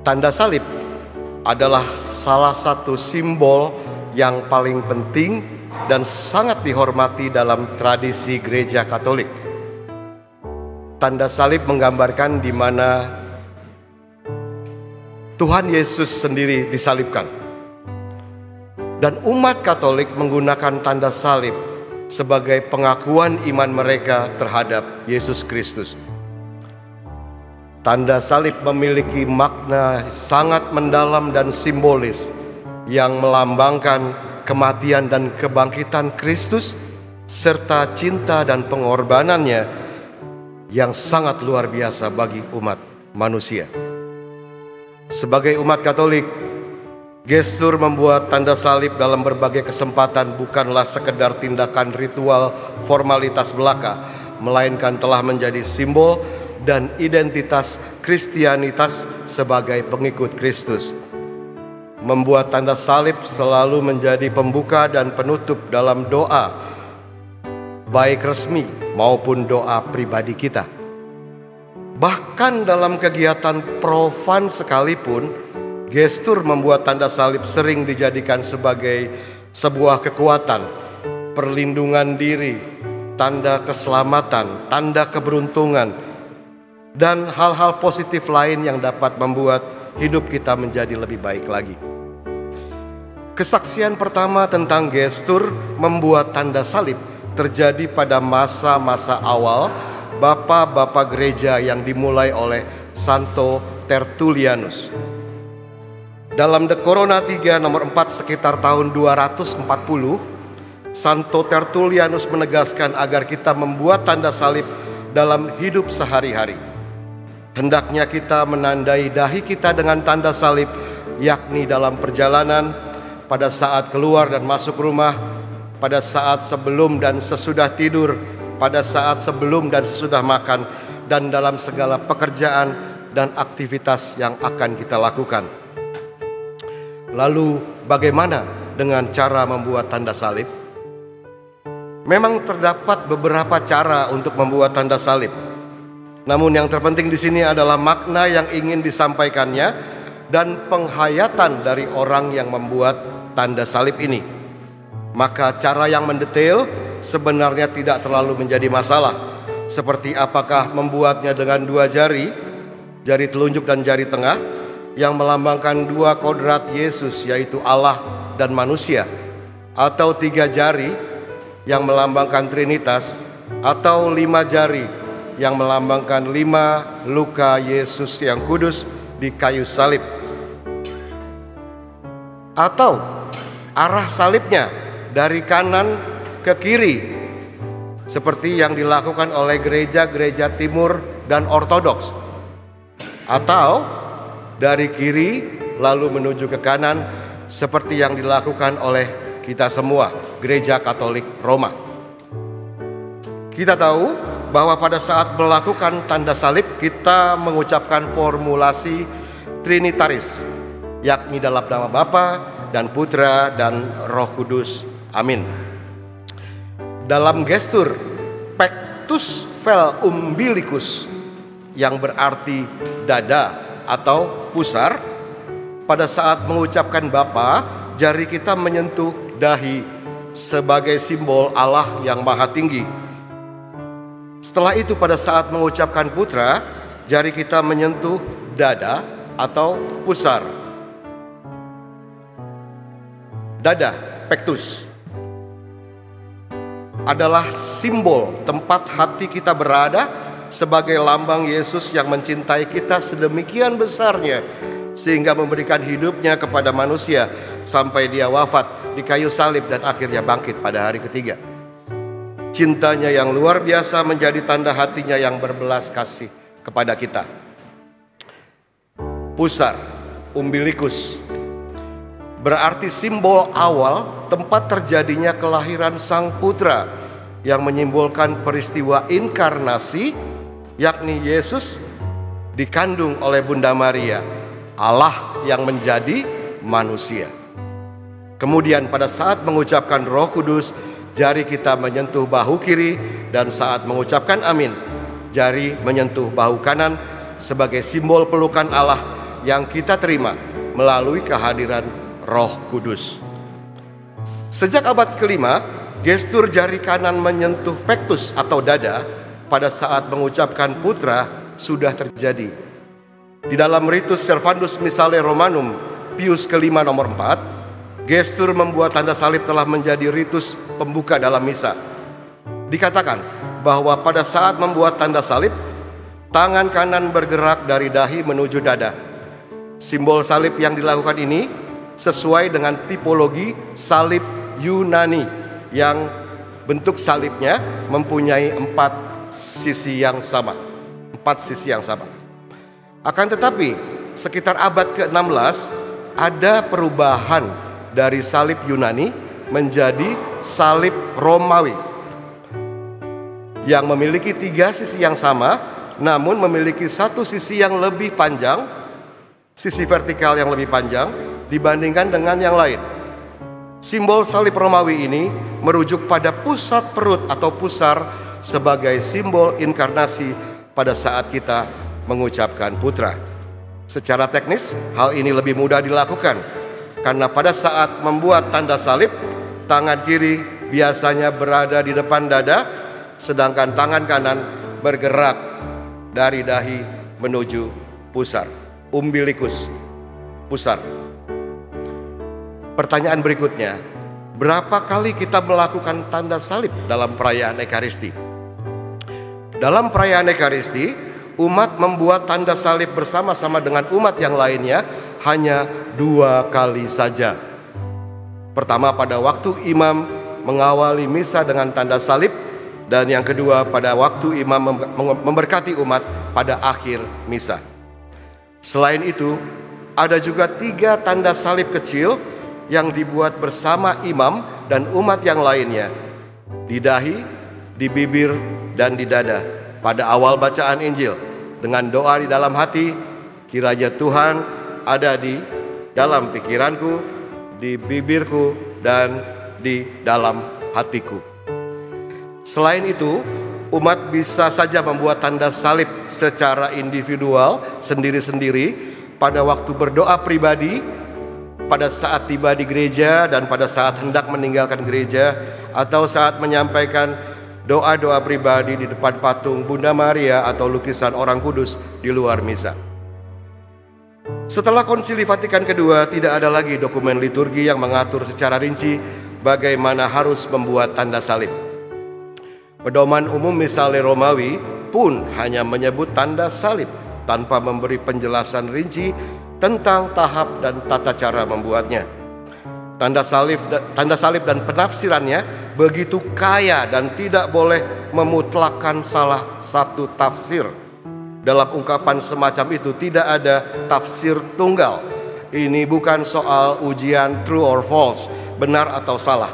Tanda salib adalah salah satu simbol yang paling penting dan sangat dihormati dalam tradisi gereja Katolik. Tanda salib menggambarkan di mana Tuhan Yesus sendiri disalibkan. Dan umat Katolik menggunakan tanda salib sebagai pengakuan iman mereka terhadap Yesus Kristus. Tanda salib memiliki makna sangat mendalam dan simbolis yang melambangkan kematian dan kebangkitan Kristus serta cinta dan pengorbanannya yang sangat luar biasa bagi umat manusia. Sebagai umat Katolik, gestur membuat tanda salib dalam berbagai kesempatan bukanlah sekedar tindakan ritual formalitas belaka, melainkan telah menjadi simbol dan identitas Kristianitas sebagai pengikut Kristus. Membuat tanda salib selalu menjadi pembuka dan penutup dalam doa, baik resmi maupun doa pribadi kita. Bahkan dalam kegiatan profan sekalipun, gestur membuat tanda salib sering dijadikan sebagai sebuah kekuatan, perlindungan diri, tanda keselamatan, tanda keberuntungan, dan hal-hal positif lain yang dapat membuat hidup kita menjadi lebih baik lagi. Kesaksian pertama tentang gestur membuat tanda salib terjadi pada masa-masa awal bapak-bapak gereja yang dimulai oleh Santo Tertullianus. Dalam De Corona 3 nomor 4 sekitar tahun 240, Santo Tertullianus menegaskan agar kita membuat tanda salib dalam hidup sehari-hari. Hendaknya kita menandai dahi kita dengan tanda salib, yakni dalam perjalanan, pada saat keluar dan masuk rumah, pada saat sebelum dan sesudah tidur, pada saat sebelum dan sesudah makan, dan dalam segala pekerjaan dan aktivitas yang akan kita lakukan. Lalu bagaimana dengan cara membuat tanda salib? Memang terdapat beberapa cara untuk membuat tanda salib. Namun yang terpenting di sini adalah makna yang ingin disampaikannya dan penghayatan dari orang yang membuat tanda salib ini. Maka cara yang mendetail sebenarnya tidak terlalu menjadi masalah. Seperti apakah membuatnya dengan dua jari, jari telunjuk dan jari tengah, yang melambangkan dua kodrat Yesus, yaitu Allah dan manusia, atau tiga jari yang melambangkan Trinitas, atau lima jari yang melambangkan lima luka Yesus yang kudus di kayu salib, atau arah salibnya dari kanan ke kiri seperti yang dilakukan oleh gereja-gereja timur dan ortodoks, atau dari kiri lalu menuju ke kanan seperti yang dilakukan oleh kita semua, gereja Katolik Roma. Kita tahu bahwa pada saat melakukan tanda salib kita mengucapkan formulasi Trinitaris, yakni dalam nama Bapa dan Putra dan Roh Kudus. Amin. Dalam gestur pectus vel umbilicus yang berarti dada atau pusar, pada saat mengucapkan Bapa, jari kita menyentuh dahi sebagai simbol Allah yang Maha Tinggi. Setelah itu pada saat mengucapkan Putra, jari kita menyentuh dada atau pusar. Dada, pectus, adalah simbol tempat hati kita berada sebagai lambang Yesus yang mencintai kita sedemikian besarnya sehingga memberikan hidupnya kepada manusia sampai dia wafat di kayu salib dan akhirnya bangkit pada hari ketiga. Cintanya yang luar biasa menjadi tanda hatinya yang berbelas kasih kepada kita. Pusar, umbilicus, berarti simbol awal tempat terjadinya kelahiran Sang Putra yang menyimbolkan peristiwa inkarnasi, yakni Yesus dikandung oleh Bunda Maria, Allah yang menjadi manusia. Kemudian pada saat mengucapkan Roh Kudus, jari kita menyentuh bahu kiri, dan saat mengucapkan amin, jari menyentuh bahu kanan sebagai simbol pelukan Allah yang kita terima melalui kehadiran Roh Kudus. Sejak abad kelima, gestur jari kanan menyentuh pektus atau dada pada saat mengucapkan putra sudah terjadi. Di dalam ritus Servandus Missale Romanum Pius kelima nomor 4, gestur membuat tanda salib telah menjadi ritus pembuka dalam misa. Dikatakan bahwa pada saat membuat tanda salib, tangan kanan bergerak dari dahi menuju dada. Simbol salib yang dilakukan ini sesuai dengan tipologi salib Yunani yang bentuk salibnya mempunyai 4 sisi yang sama. Akan tetapi, sekitar abad ke-16 ada perubahan dari salib Yunani menjadi salib Romawi yang memiliki 3 sisi yang sama, namun memiliki satu sisi yang lebih panjang, sisi vertikal yang lebih panjang dibandingkan dengan yang lain. Simbol salib Romawi ini merujuk pada pusat perut atau pusar sebagai simbol inkarnasi pada saat kita mengucapkan putra. Secara teknis, hal ini lebih mudah dilakukan karena pada saat membuat tanda salib, tangan kiri biasanya berada di depan dada, sedangkan tangan kanan bergerak dari dahi menuju pusar, umbilikus, pusar. Pertanyaan berikutnya, berapa kali kita melakukan tanda salib dalam perayaan Ekaristi? Dalam perayaan Ekaristi, umat membuat tanda salib bersama-sama dengan umat yang lainnya hanya 2 kali saja. Pertama pada waktu imam mengawali misa dengan tanda salib, dan yang kedua pada waktu imam memberkati umat pada akhir misa. Selain itu, ada juga 3 tanda salib kecil yang dibuat bersama imam dan umat yang lainnya, di dahi, di bibir, dan di dada pada awal bacaan Injil, dengan doa di dalam hati, kiranya Tuhan ada di dalam pikiranku, di bibirku, dan di dalam hatiku. Selain itu, umat bisa saja membuat tanda salib secara individual, sendiri-sendiri, pada waktu berdoa pribadi, pada saat tiba di gereja dan pada saat hendak meninggalkan gereja, atau saat menyampaikan doa-doa pribadi di depan patung Bunda Maria atau lukisan Orang Kudus di luar misa. Setelah Konsili Vatikan kedua, tidak ada lagi dokumen liturgi yang mengatur secara rinci bagaimana harus membuat tanda salib. Pedoman umum Missale Romawi pun hanya menyebut tanda salib tanpa memberi penjelasan rinci tentang tahap dan tata cara membuatnya. Tanda salib dan penafsirannya begitu kaya dan tidak boleh memutlakkan salah satu tafsir. Dalam ungkapan semacam itu tidak ada tafsir tunggal. Ini bukan soal ujian true or false, benar atau salah.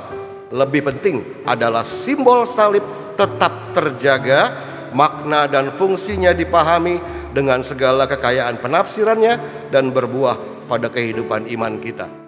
Lebih penting adalah simbol salib tetap terjaga, makna dan fungsinya dipahami dengan segala kekayaan penafsirannya dan berbuah pada kehidupan iman kita.